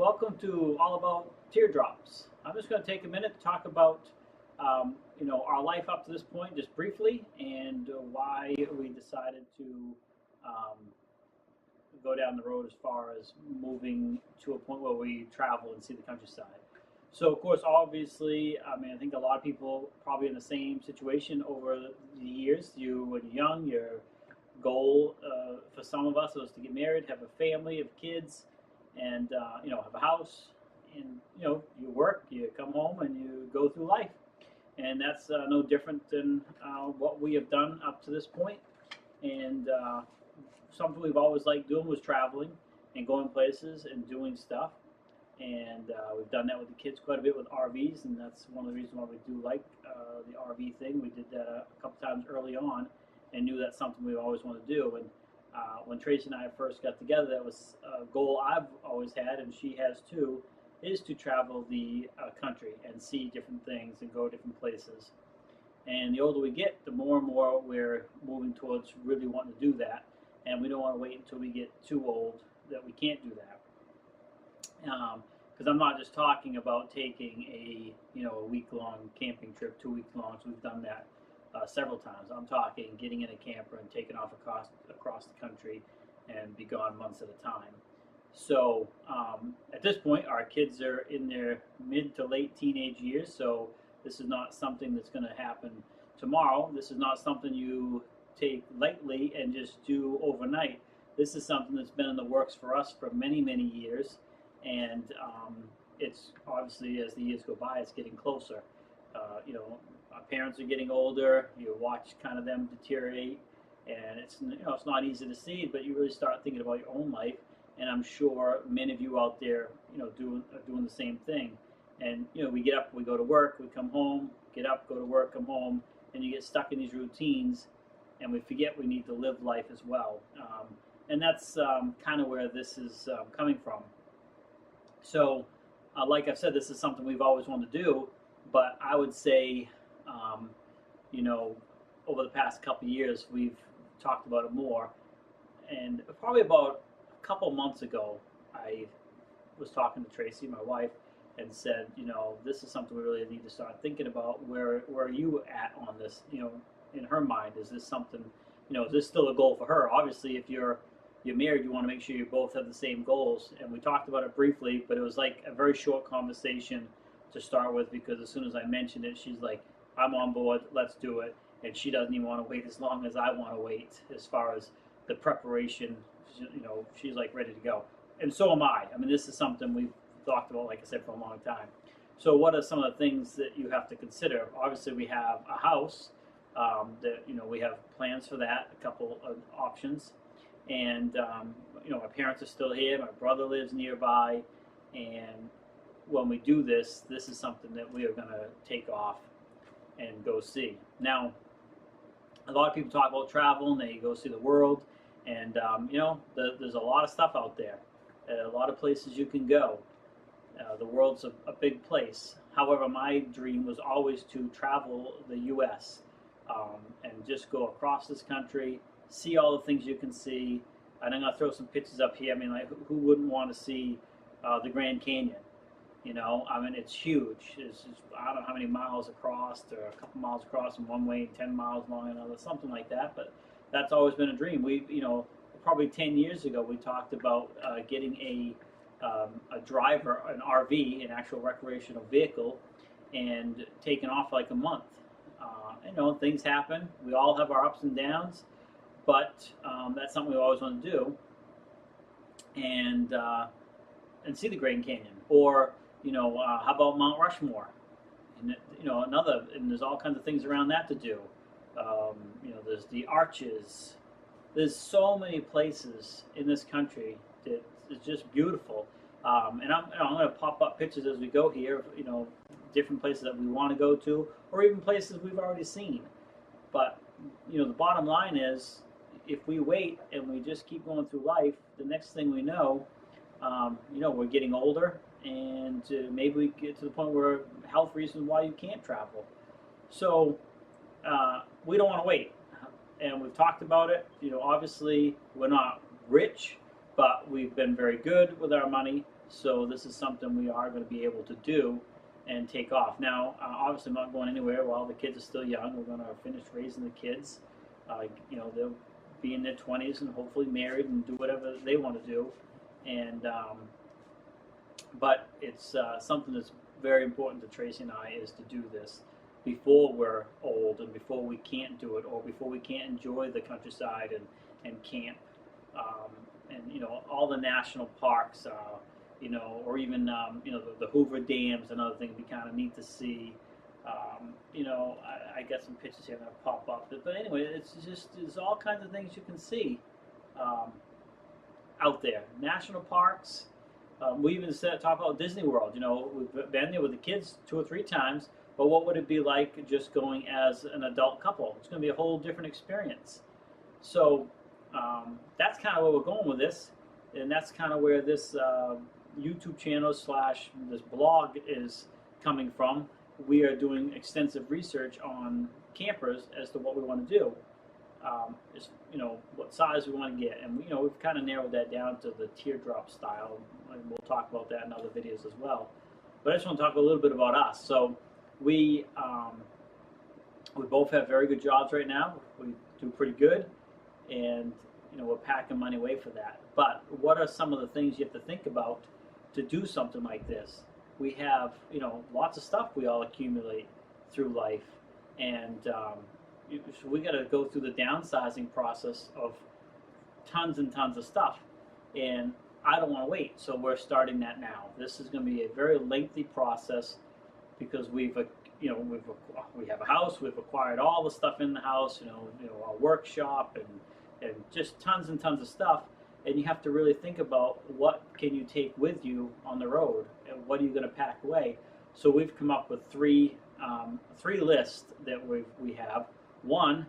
Welcome to All About Teardrops. I'm just going to take a minute to talk about, our life up to this point, just briefly, and why we decided to um, go down the road as far as moving to a point where we travel and see the countryside. So, of course, obviously, I think a lot of people probably in the same situation over the years. When you're young, your goal for some of us was to get married, have a family, have kids, and have a house. And you work, you come home, and you go through life. And that's no different than what we have done up to this point. And something we've always liked doing was traveling and going places and doing stuff. And we've done that with the kids quite a bit with RVs, and that's one of the reasons why we do like the RV thing. We did that a couple times early on, and knew that's something we always want to do. And when Tracy and I first got together, that was a goal I've always had, and she has too, is to travel the country and see different things and go different places. And the older we get, the more and more we're moving towards really wanting to do that, and we don't want to wait until we get too old that we can't do that. Because I'm not just talking about taking a week-long camping trip, 2 weeks long. So we've done that several times. I'm talking getting in a camper and taking off across the country and be gone months at a time. So at this point, our kids are in their mid to late teenage years. So this is not something that's going to happen tomorrow. This is not something you take lightly and just do overnight. This is something that's been in the works for us for many, many years. And it's obviously, as the years go by, it's getting closer. Our parents are getting older. You watch kind of them deteriorate, and it's not easy to see, but you really start thinking about your own life. And I'm sure many of you out there, are doing the same thing. And we get up, we go to work, we come home, get up, go to work, come home, and you get stuck in these routines, and we forget we need to live life as well. And that's kind of where this is coming from. So, like I've said, this is something we've always wanted to do, but I would say, over the past couple of years, we've talked about it more. And probably about a couple months ago, I was talking to Tracy, my wife, and said, this is something we really need to start thinking about. Where are you at on this? In her mind, is this something, is this still a goal for her? Obviously, if you're married, you want to make sure you both have the same goals. And we talked about it briefly, but it was like a very short conversation to start with, because as soon as I mentioned it, she's like, I'm on board, let's do it. And she doesn't even want to wait as long as I want to wait as far as the preparation. She's like ready to go. And so am I. This is something we've talked about, like I said, for a long time. So what are some of the things that you have to consider? Obviously, we have a house that, we have plans for that, a couple of options. And my parents are still here. My brother lives nearby, and when we do this, this is something that we are going to take off and go see. Now, a lot of people talk about travel and they go see the world, and there's a lot of stuff out there, a lot of places you can go. The world's a big place. However, my dream was always to travel the U.S. And just go across this country, see all the things you can see. And I'm going to throw some pictures up here. Who wouldn't want to see the Grand Canyon? It's huge. It's just, I don't know how many miles across, or a couple miles across in one way, 10 miles long another, something like that. But that's always been a dream. Probably 10 years ago, we talked about getting a driver, an RV, an actual recreational vehicle, and taking off like a month. Things happen. We all have our ups and downs. But that's something we always want to do, and see the Grand Canyon, or how about Mount Rushmore, and and there's all kinds of things around that to do. There's the Arches. There's so many places in this country that is just beautiful, and I'm going to pop up pictures as we go here. Different places that we want to go to, or even places we've already seen. But the bottom line is, if we wait and we just keep going through life, the next thing we know, we're getting older, and maybe we get to the point where health reasons why you can't travel. So we don't want to wait, and we've talked about it. Obviously we're not rich, but we've been very good with our money. So this is something we are going to be able to do and take off. Now, obviously, I'm not going anywhere while the kids are still young. We're going to finish raising the kids. They'll be in their 20s and hopefully married and do whatever they want to do. And but it's something that's very important to Tracy and I, is to do this before we're old and before we can't do it, or before we can't enjoy the countryside and camp, and all the national parks, or even the Hoover Dams and other things would be kind of neat to see. I got some pictures here that pop up, but anyway, there's all kinds of things you can see out there. National parks. We even talk about Disney World. We've been there with the kids 2 or 3 times, but what would it be like just going as an adult couple? It's going to be a whole different experience. So that's kind of where we're going with this, and that's kind of where this YouTube channel / this blog is coming from. We are doing extensive research on campers as to what we want to do. What size we want to get, and we've kind of narrowed that down to the teardrop style, and we'll talk about that in other videos as well. But I just want to talk a little bit about us. So we both have very good jobs right now. We do pretty good, and we're packing money away for that. But what are some of the things you have to think about to do something like this? We have lots of stuff we all accumulate through life, and so we got to go through the downsizing process of tons and tons of stuff, and I don't want to wait, so we're starting that now. This is going to be a very lengthy process because we have a house, we've acquired all the stuff in the house, our workshop and just tons and tons of stuff, and you have to really think about what can you take with you on the road and what are you going to pack away. So we've come up with three lists that we have. One,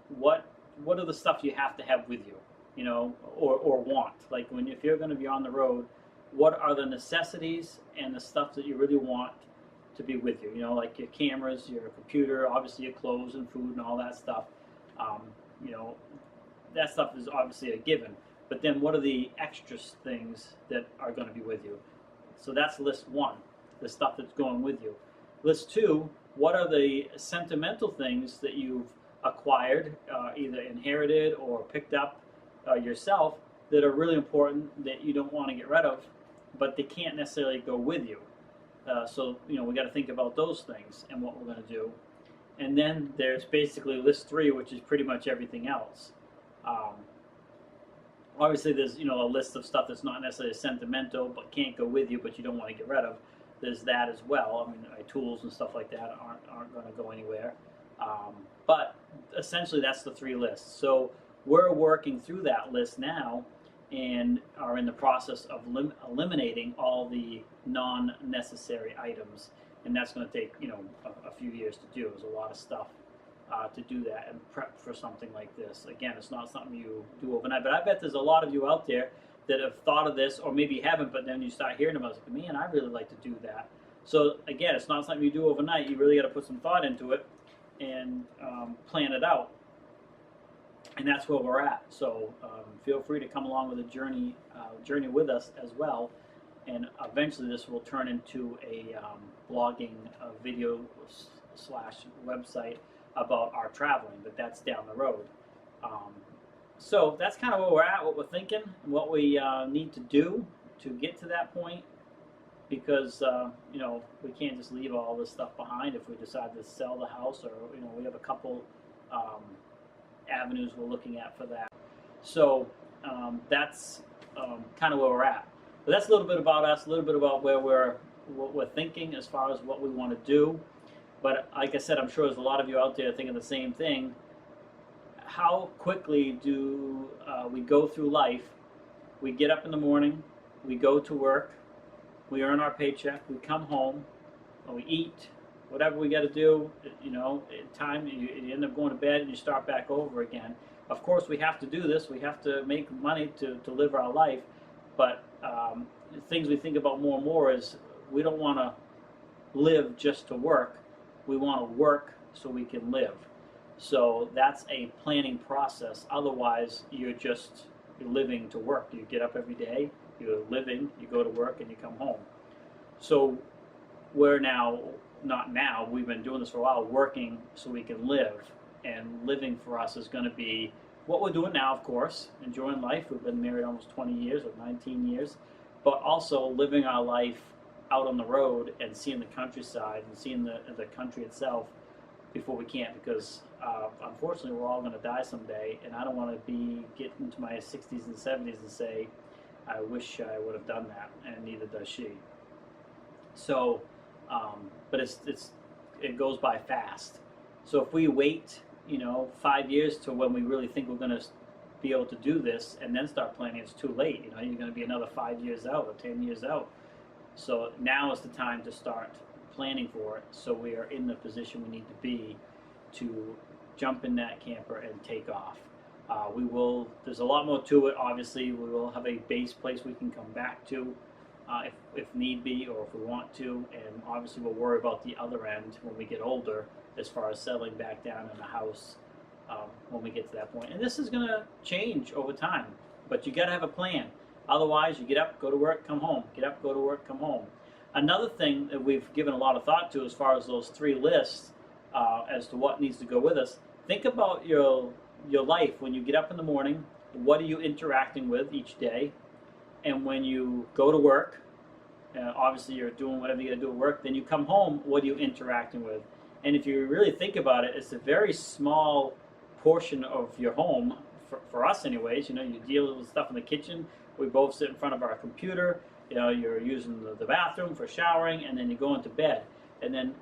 what are the stuff you have to have with you, or want? Like if you're going to be on the road, what are the necessities and the stuff that you really want to be with you? Like your cameras, your computer, obviously your clothes and food and all that stuff. That stuff is obviously a given. But then what are the extra things that are going to be with you? So that's list 1, the stuff that's going with you. List 2, what are the sentimental things that you've acquired, either inherited or picked up yourself, that are really important that you don't want to get rid of, but they can't necessarily go with you. So we got to think about those things and what we're going to do. And then there's basically list 3, which is pretty much everything else. Obviously, there's a list of stuff that's not necessarily sentimental, but can't go with you, but you don't want to get rid of. There's that as well. I mean, tools and stuff like that aren't going to go anywhere. But essentially, that's the 3 lists. So we're working through that list now, and are in the process of eliminating all the non-necessary items, and that's going to take a few years to do. There's a lot of stuff to do that and prep for something like this. Again, it's not something you do overnight, but I bet there's a lot of you out there that have thought of this, or maybe haven't, but then you start hearing about it, like, man, I'd really like to do that. So again, it's not something you do overnight. You really got to put some thought into it and plan it out. And that's where we're at. So feel free to come along with a journey with us as well. And eventually this will turn into a blogging video / website about our traveling, but that's down the road. So that's kind of where we're at, what we're thinking, and what we need to do to get to that point, because we can't just leave all this stuff behind if we decide to sell the house, or we have a couple avenues we're looking at for that. So that's kind of where we're at. But that's a little bit about us, a little bit about what we're thinking as far as what we want to do. But like I said, I'm sure there's a lot of you out there thinking the same thing. How quickly do we go through life? We get up in the morning, we go to work, we earn our paycheck, we come home, and we eat, whatever we got to do. Time you end up going to bed and you start back over again. Of course, we have to do this. We have to make money to live our life. But the things we think about more and more is we don't want to live just to work. We want to work so we can live. So that's a planning process. Otherwise, you're living to work. You get up every day, You're living, you go to work, and you come home. So we're now, not now, we've been doing this for a while, working so we can live. And living for us is going to be what we're doing now, of course, enjoying life. We've been married almost 20 years or 19 years, but also living our life out on the road and seeing the countryside and seeing the country itself before we can't, because unfortunately we're all going to die someday, and I don't want to be getting into my 60s and 70s and say, I wish I would have done that, and neither does she. So, but it goes by fast. So if we wait, 5 years to when we really think we're going to be able to do this, and then start planning, it's too late. You're going to be another 5 years out or 10 years out. So now is the time to start planning for it, so we are in the position we need to be to jump in that camper and take off. There's a lot more to it, obviously. We will have a base place we can come back to if need be, or if we want to, and obviously we'll worry about the other end when we get older, as far as settling back down in a house when we get to that point. And this is going to change over time, but you got to have a plan. Otherwise, you get up, go to work, come home. Get up, go to work, come home. Another thing that we've given a lot of thought to, as far as those 3 lists as to what needs to go with us, think about your life. When you get up in the morning, what are you interacting with each day? And when you go to work, obviously you're doing whatever you got to do at work. Then you come home, what are you interacting with? And if you really think about it, it's a very small portion of your home, for us anyways. You deal with stuff in the kitchen. We both sit in front of our computer. You're using the bathroom for showering, and then you go into bed. And then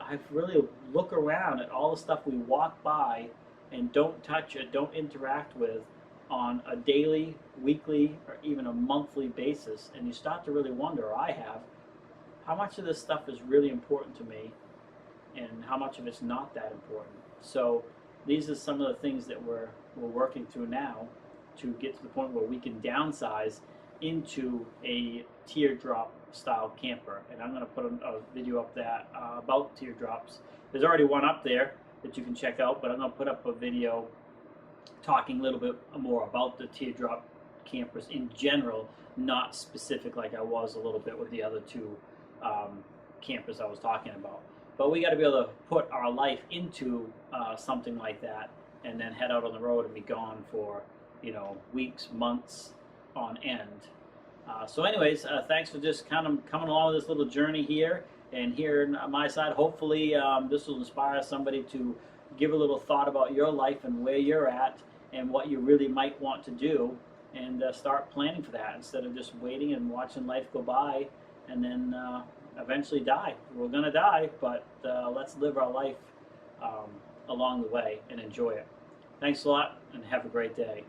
I really look around at all the stuff we walk by and don't touch it, don't interact with on a daily, weekly, or even a monthly basis. And you start to really wonder, or I have, how much of this stuff is really important to me and how much of it's not that important. So these are some of the things that we're working through now to get to the point where we can downsize into a teardrop style camper. And I'm going to put a video up about teardrops. There's already one up there that you can check out, but I'm going to put up a video talking a little bit more about the teardrop campers in general, not specific like I was a little bit with the other 2 campers I was talking about. But we got to be able to put our life into something like that, and then head out on the road and be gone for weeks, months on end. So anyways, thanks for just kind of coming along with this little journey here. And here on my side, hopefully this will inspire somebody to give a little thought about your life and where you're at and what you really might want to do, and start planning for that instead of just waiting and watching life go by and then eventually die. We're going to die, but let's live our life along the way and enjoy it. Thanks a lot, and have a great day.